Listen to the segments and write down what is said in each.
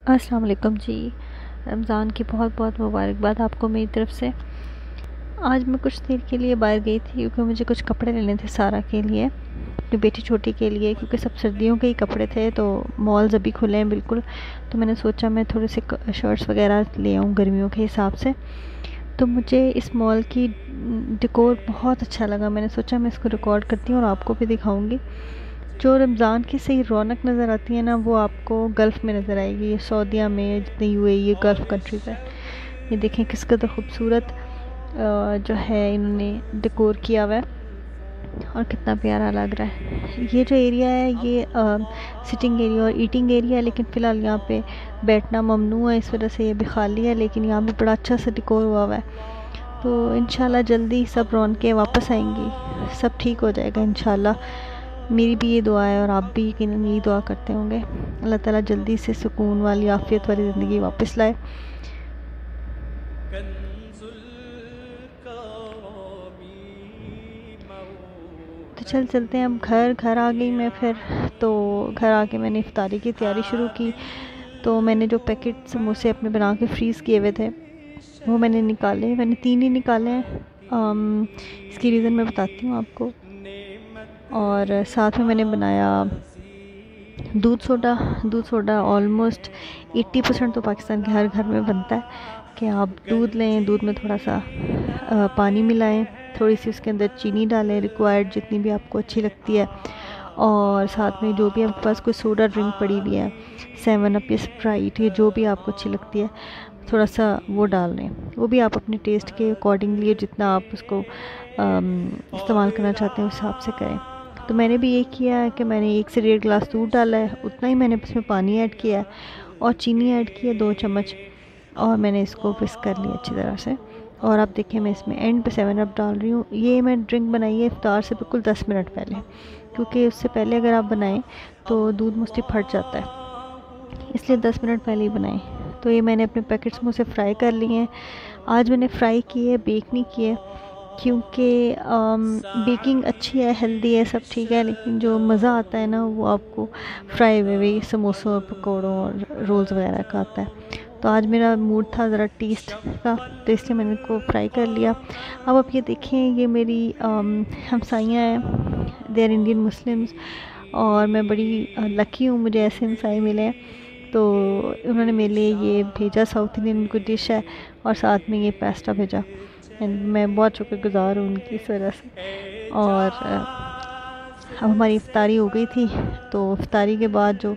अस्सलाम वालेकुम जी। रमज़ान की बहुत बहुत मुबारकबाद आपको मेरी तरफ़ से। आज मैं कुछ देर के लिए बाहर गई थी क्योंकि मुझे कुछ कपड़े लेने थे सारा के लिए, अपनी बेटी छोटी के लिए, क्योंकि सब सर्दियों के ही कपड़े थे। तो मॉल्स अभी खुले हैं बिल्कुल, तो मैंने सोचा मैं थोड़े से शर्ट्स वगैरह ले आऊँ गर्मियों के हिसाब से। तो मुझे इस मॉल की डेकोर बहुत अच्छा लगा। मैंने सोचा मैं इसको रिकॉर्ड करती हूँ और आपको भी दिखाऊँगी। जो रमज़ान की सही रौनक नज़र आती है ना, वो आपको गल्फ़ में नज़र आएगी। ये सऊदीया में, जितने यूएई, ये गल्फ़ कंट्रीज़ है। ये देखें किस कदर खूबसूरत जो है इन्होंने डेकोर किया हुआ है और कितना प्यारा लग रहा है। ये जो एरिया है ये सिटिंग एरिया और ईटिंग एरिया है, लेकिन फ़िलहाल यहाँ पे बैठना ममनू है, इस वजह से ये भी खाली है। लेकिन यहाँ पे बड़ा अच्छा सा डेकोर हुआ हुआ है, तो इंशाल्लाह जल्दी सब रौनकें वापस आएंगी, सब ठीक हो जाएगा इंशाल्लाह। मेरी भी ये दुआ है और आप भी यकीनन यही दुआ करते होंगे। अल्लाह ताला जल्दी से सुकून वाली, आफ़ियत वाली ज़िंदगी वापस लाए। तो चलते हैं अब घर आ गई मैं फिर। तो घर आके मैंने इफ्तारी की तैयारी शुरू की। तो मैंने जो पैकेट समोसे अपने बना के फ्रीज़ किए हुए थे वो मैंने निकाले। मैंने 3 ही निकाले हैं। इसकी रीज़न मैं बताती हूँ आपको। और साथ में मैंने बनाया दूध सोडा ऑलमोस्ट 80% तो पाकिस्तान के हर घर में बनता है कि आप दूध लें, दूध में थोड़ा सा पानी मिलाएं, थोड़ी सी उसके अंदर चीनी डालें रिक्वायर्ड जितनी भी आपको अच्छी लगती है, और साथ में जो भी आपके पास कोई सोडा ड्रिंक पड़ी हुई है, 7 अप या स्प्राइट, ये जो भी आपको अच्छी लगती है, थोड़ा सा वो डाल लें। वो भी आप अपने टेस्ट के अकॉर्डिंगली, जितना आप उसको इस्तेमाल करना चाहते हैं उस हिसाब से करें। तो मैंने भी ये किया है कि मैंने 1 से 1.5 गिलास दूध डाला है, उतना ही मैंने उसमें पानी ऐड किया है और चीनी ऐड की है 2 चम्मच, और मैंने इसको विस्क कर लिया अच्छी तरह से। और आप देखें मैं इसमें एंड पे 7 अप डाल रही हूँ। ये मैं ड्रिंक बनाई है इफ्तार से बिल्कुल 10 मिनट पहले, क्योंकि उससे पहले अगर आप बनाएं तो दूध मुझसे फट जाता है, इसलिए 10 मिनट पहले ही बनाएं। तो ये मैंने अपने पैकेट्स मुझसे फ्राई कर लिए हैं। आज मैंने फ्राई किए, बेक नहीं किए, क्योंकि बेकिंग अच्छी है, हेल्दी है, सब ठीक है, लेकिन जो मज़ा आता है ना वो आपको फ्राई हुए समोसों और पकौड़ों और रोल्स वगैरह का आता है। तो आज मेरा मूड था ज़रा टेस्ट का, तो इसलिए मैंने इनको फ्राई कर लिया। अब आप ये देखें, ये मेरी हमसाइयाँ हैं, दे आर इंडियन मुस्लिम्स, और मैं बड़ी लकी हूँ, मुझे ऐसे हमसाए मिले हैं। तो उन्होंने मेरे लिए ये भेजा, साउथ इंडियन कोई डिश है, और साथ में ये पास्ता भेजा। एंड मैं बहुत शुक्रगुज़ार हूँ उनकी इस वजह से। और अब हमारी इफ्तारी हो गई थी, तो इफ्तारी के बाद जो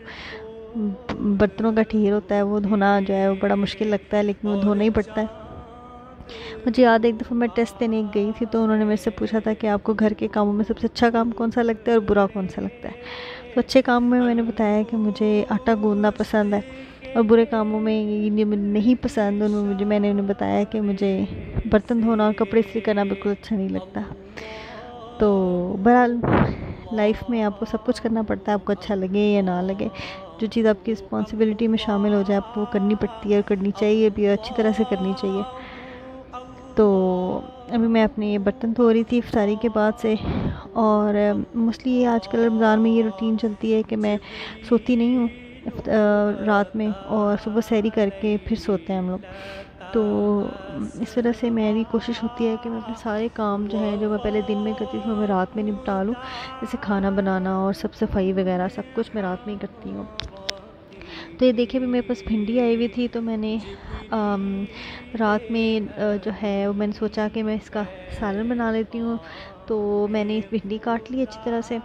बर्तनों का ढेर होता है वो धोना जो है वो बड़ा मुश्किल लगता है, लेकिन वो धोना ही पड़ता है। मुझे याद है एक दफ़ा मैं टेस्ट देने गई थी, तो उन्होंने मेरे से पूछा था कि आपको घर के कामों में सबसे अच्छा काम कौन सा लगता है और बुरा कौन सा लगता है। तो अच्छे काम में मैंने बताया कि मुझे आटा गूंदना पसंद है, और बुरे कामों में ये नहीं पसंद। मैंने उन्हें बताया कि मुझे बर्तन धोना और कपड़े इस्त्री करना बिल्कुल अच्छा नहीं लगता। तो बहरहाल लाइफ में आपको सब कुछ करना पड़ता है, आपको अच्छा लगे या ना लगे। जो चीज़ आपकी रिस्पॉन्सिबिलिटी में शामिल हो जाए आपको करनी पड़ती है, और करनी चाहिए भी, अच्छी तरह से करनी चाहिए। तो अभी मैं अपने ये बर्तन धो रही थी इफ्तारी के बाद से। और मोस्टली आजकल रमज़ान में ये रूटीन चलती है कि मैं सोती नहीं हूँ रात में, और सुबह सहरी करके फिर सोते हैं हम लोग। तो इस वजह से मेरी कोशिश होती है कि मैं अपने सारे काम जो है, जो मैं पहले दिन में करती थी, वो मैं रात में निपटा लूँ। जैसे खाना बनाना और सब सफाई वगैरह सब कुछ मैं रात में ही करती हूँ। तो ये देखिए, भी मेरे पास भिंडी आई हुई थी, तो मैंने रात में जो है वो मैंने सोचा कि मैं इसका सालन बना लेती हूँ। तो मैंने इस भिंडी काट ली अच्छी तरह से,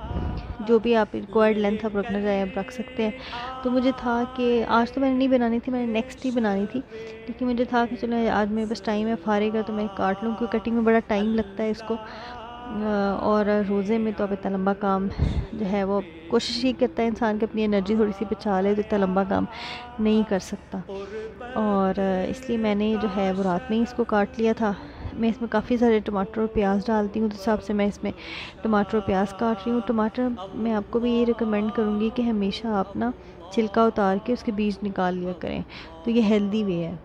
जो भी आप रिक्वायर्ड लेंथ आप रखना चाहें आप रख सकते हैं। तो मुझे था कि आज तो मैंने नहीं बनानी थी, मैंने नेक्स्ट ही बनानी थी, लेकिन मुझे था कि चलो आज मेरे पास टाइम है फारिग है तो मैं काट लूँ, क्योंकि कटिंग में बड़ा टाइम लगता है इसको। और रोज़े में तो अब इतना लंबा काम जो है वो कोशिश ही करता है इंसान की अपनी एनर्जी थोड़ी सी बचा ले, तो इतना लंबा काम नहीं कर सकता। और इसलिए मैंने जो है वो रात में ही इसको काट लिया था। मैं इसमें काफ़ी सारे टमाटर और प्याज डालती हूँ, तो हिसाब से मैं इसमें टमाटर और प्याज काट रही हूँ। टमाटर मैं आपको भी ये रिकमेंड करूँगी कि हमेशा आप ना छिलका उतार के उसके बीज निकाल लिया करें, तो ये हेल्दी वे है।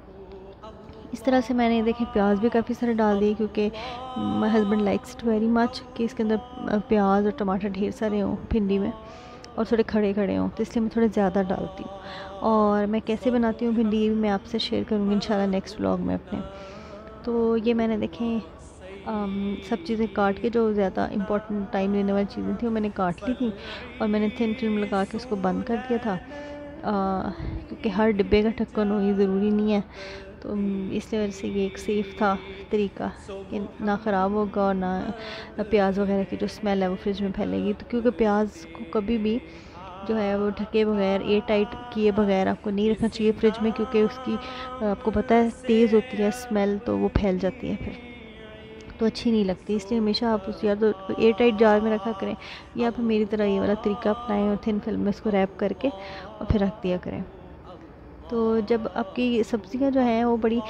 इस तरह से मैंने देखे प्याज भी काफ़ी सारे डाल दिए, क्योंकि my husband likes it very much कि इसके अंदर प्याज और टमाटर ढेर सारे हों भिंडी में। और थोड़े खड़े खड़े हों, तो इसलिए मैं थोड़े ज़्यादा डालती हूँ। और मैं कैसे बनाती हूँ भिंडी ये भी मैं आपसे शेयर करूँगी इंशाल्लाह नेक्स्ट व्लॉग में अपने। तो ये मैंने देखें सब चीज़ें काट के, जो ज़्यादा इंपॉर्टेंट टाइम लेने वाली चीज़ें थी वो मैंने काट ली थी और मैंने थिन फिल्म लगा के उसको बंद कर दिया था, क्योंकि हर डिब्बे का ढक्कन हो ये ज़रूरी नहीं है। तो इसलिए वजह से ये एक सेफ़ था तरीका कि ना ख़राब होगा और ना प्याज वगैरह की जो स्मेल है वो फ्रिज में फैलेगी। तो क्योंकि प्याज को कभी भी जो है वो ढके बगैर, एयर टाइट किए बगैर आपको नहीं रखना चाहिए फ्रिज में, क्योंकि उसकी आपको पता है तेज़ होती है स्मेल, तो वो फैल जाती है फिर, तो अच्छी नहीं लगती। इसलिए हमेशा आप उस या तो एयर टाइट जार में रखा करें या फिर मेरी तरह ये वाला तरीका अपनाएं और थिन फिल्म में इसको रैप करके और फिर रख दिया करें। तो जब आपकी सब्ज़ियाँ जो हैं वो बड़ी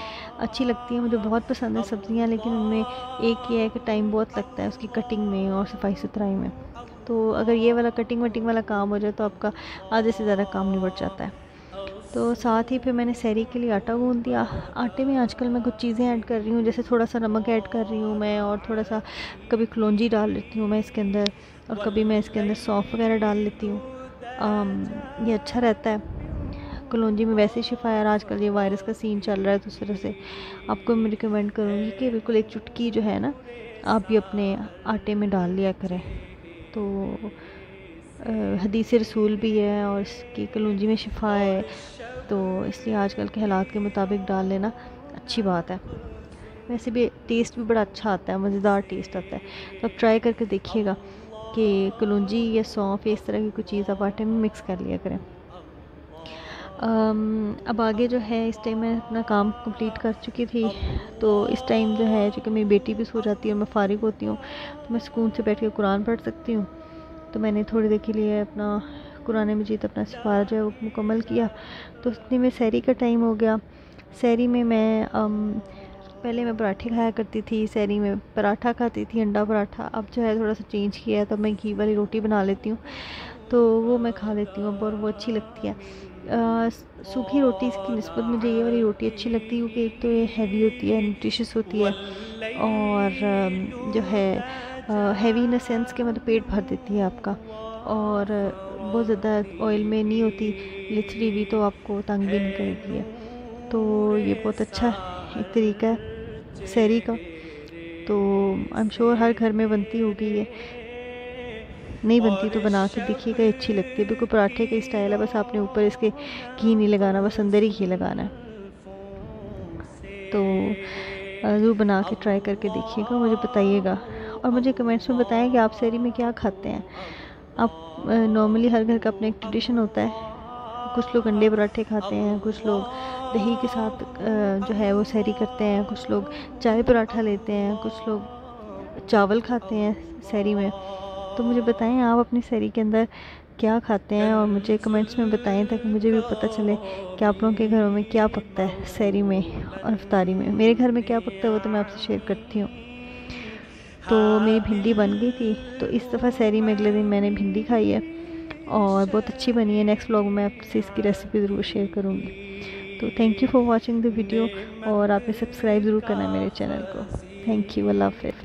अच्छी लगती हैं, मुझे बहुत पसंद है सब्ज़ियाँ, लेकिन उनमें एक ये है कि टाइम बहुत लगता है उसकी कटिंग में और सफाई सुथराई में। तो अगर ये वाला कटिंग वटिंग वाला काम हो जाए तो आपका आधे से ज़्यादा काम निपट जाता है। तो साथ ही फिर मैंने सहरी के लिए आटा गूँध दिया। आटे में आजकल मैं कुछ चीज़ें ऐड कर रही हूँ, जैसे थोड़ा सा नमक ऐड कर रही हूँ मैं, और थोड़ा सा कभी कलौंजी डाल लेती हूँ मैं इसके अंदर, और कभी मैं इसके अंदर सौंफ वगैरह डाल लेती हूँ। ये अच्छा रहता है। कलौंजी में वैसे शिफा है, आजकल ये वायरस का सीन चल रहा है, तो उस तरह से आपको मैं रिकमेंड करूँगी कि बिल्कुल एक चुटकी जो है ना आप भी अपने आटे में डाल लिया करें। तो हदीस रसूल भी है और इसकी कलौंजी में शिफा है, तो इसलिए आजकल के हालात के मुताबिक डाल लेना अच्छी बात है। वैसे भी टेस्ट भी बड़ा अच्छा आता है, मज़ेदार टेस्ट आता है। तो आप ट्राई करके देखिएगा कि कलौंजी या सौंफ या इस तरह की कोई चीज़ आप आटे में मिक्स कर लिया करें। अब आगे जो है, इस टाइम मैं अपना काम कंप्लीट कर चुकी थी, तो इस टाइम जो है चूँकि मेरी बेटी भी सो जाती है और मैं फ़ारिग होती हूँ, तो मैं सुकून से बैठ के कुरान पढ़ सकती हूँ। तो मैंने थोड़ी देर के लिए अपना कुरान मजीद अपना सिपारा जो है वो मुकम्मल किया। तो उतने में सहरी का टाइम हो गया। सहरी में मैं पहले मैं पराठे खाया करती थी, सहरी में पराठा खाती थी, अंडा पराठा। अब जो है थोड़ा सा चेंज किया है, तो मैं घी वाली रोटी बना लेती हूँ, तो वो मैं खा लेती हूँ अब, और वो अच्छी लगती है। सूखी रोटी की निस्बत मुझे ये वाली रोटी अच्छी लगती है, क्योंकि एक तो ये हैवी होती है, न्यूट्रिशियस होती है, और जो है हैवी इन द सेंस के मतलब पेट भर देती है आपका, और बहुत ज़्यादा ऑयल में नहीं होती, लिथड़ी हुई तो आपको तंग भी नहीं करेगी है। तो ये बहुत अच्छा एक तरीका है सहरी का। तो आई एम श्योर हर घर में बनती होगी ये, नहीं बनती तो बना के देखिएगा, अच्छी लगती है। बिल्कुल पराठे का स्टाइल है, बस आपने ऊपर इसके घी नहीं लगाना, बस अंदर ही घी लगाना है। तो ज़रूर बना के ट्राई करके देखिएगा, मुझे बताइएगा, और मुझे कमेंट्स में बताएं कि आप सहरी में क्या खाते हैं। आप नॉर्मली हर घर का अपना एक ट्रेडिशन होता है, कुछ लोग अंडे पराठे खाते हैं, कुछ लोग दही के साथ जो है वो सहरी करते हैं, कुछ लोग चाय पराठा लेते हैं, कुछ लोग चावल खाते हैं सहरी में। तो मुझे बताएं आप अपनी सहरी के अंदर क्या खाते हैं, और मुझे कमेंट्स में बताएं, ताकि मुझे भी पता चले कि आप लोगों के घरों में क्या पकता है सहरी में और इफ्तारी में। मेरे घर में क्या पकता है वो तो मैं आपसे शेयर करती हूँ। तो मेरी भिंडी बन गई थी, तो इस दफ़ा सहरी में अगले दिन मैंने भिंडी खाई है और बहुत अच्छी बनी है। नेक्स्ट व्लॉग में आपसे इसकी रेसिपी ज़रूर शेयर करूँगी। तो thank you for watching the video, और आपने सब्सक्राइब ज़रूर करना है मेरे चैनल को। थैंक यू, अल्लाह हाफ़िज़।